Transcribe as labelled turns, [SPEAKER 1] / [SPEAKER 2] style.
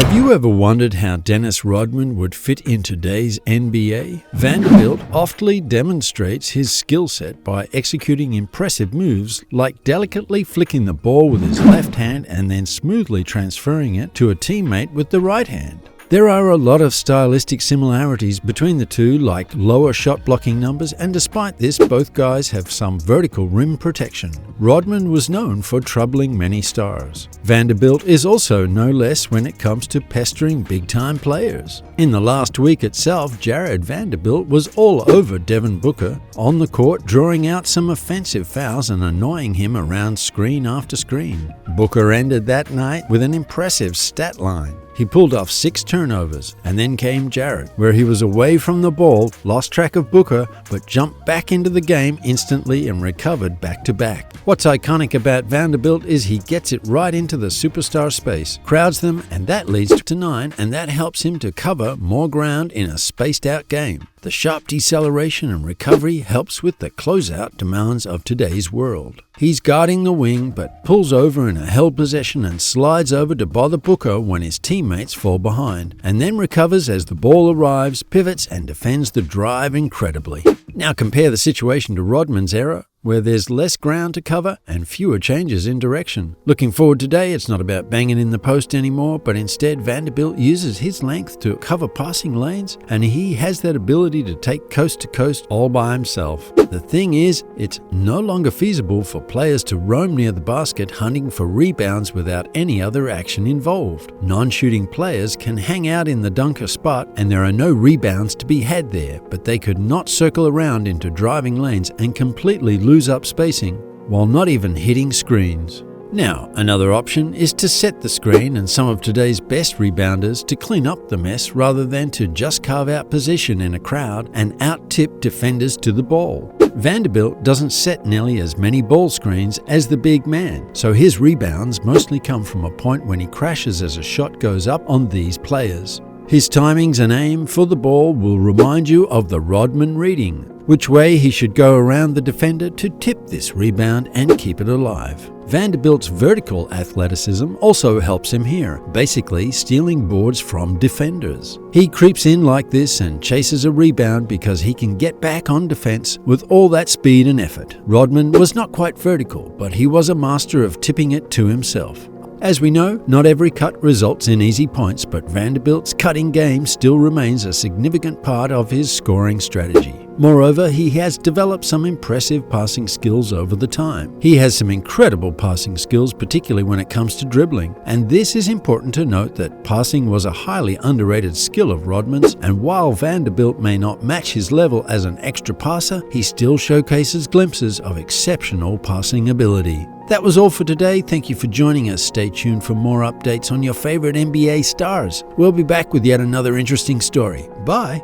[SPEAKER 1] Have you ever wondered how Dennis Rodman would fit in today's NBA? Vanderbilt oftly demonstrates his skill set by executing impressive moves like delicately flicking the ball with his left hand and then smoothly transferring it to a teammate with the right hand. There are a lot of stylistic similarities between the two, like lower shot blocking numbers, and despite this, both guys have some vertical rim protection. Rodman was known for troubling many stars. Vanderbilt is also no less when it comes to pestering big-time players. In the last week itself, Jarred Vanderbilt was all over Devin Booker on the court, drawing out some offensive fouls and annoying him around screen after screen. Booker ended that night with an impressive stat line. He pulled off 6 turnovers, and then came Jarred, where he was away from the ball, lost track of Booker, but jumped back into the game instantly and recovered back-to-back. What's iconic about Vanderbilt is he gets it right into the superstar space, crowds them, and that leads to 9, and that helps him to cover more ground in a spaced-out game. The sharp deceleration and recovery helps with the closeout demands of today's world. He's guarding the wing, but pulls over in a held possession and slides over to bother Booker when his teammates fall behind, and then recovers as the ball arrives, pivots, and defends the drive incredibly. Now compare the situation to Rodman's era, where there's less ground to cover and fewer changes in direction. Looking forward today, it's not about banging in the post anymore, but instead Vanderbilt uses his length to cover passing lanes, and he has that ability to take coast to coast all by himself. The thing is, it's no longer feasible for players to roam near the basket hunting for rebounds without any other action involved. Non-shooting players can hang out in the dunker spot and there are no rebounds to be had there, but they could not circle around into driving lanes and completely lose up spacing while not even hitting screens. Now, another option is to set the screen and some of today's best rebounders to clean up the mess rather than to just carve out position in a crowd and out-tip defenders to the ball. Vanderbilt doesn't set nearly as many ball screens as the big man, so his rebounds mostly come from a point when he crashes as a shot goes up on these players. His timings and aim for the ball will remind you of the Rodman reading, which way he should go around the defender to tip this rebound and keep it alive. Vanderbilt's vertical athleticism also helps him here, basically stealing boards from defenders. He creeps in like this and chases a rebound because he can get back on defense with all that speed and effort. Rodman was not quite vertical, but he was a master of tipping it to himself. As we know, not every cut results in easy points, but Vanderbilt's cutting game still remains a significant part of his scoring strategy. Moreover, he has developed some impressive passing skills over the time. He has some incredible passing skills, particularly when it comes to dribbling, and this is important to note that passing was a highly underrated skill of Rodman's, and while Vanderbilt may not match his level as an extra passer, he still showcases glimpses of exceptional passing ability. That was all for today. Thank you for joining us. Stay tuned for more updates on your favorite NBA stars. We'll be back with yet another interesting story. Bye.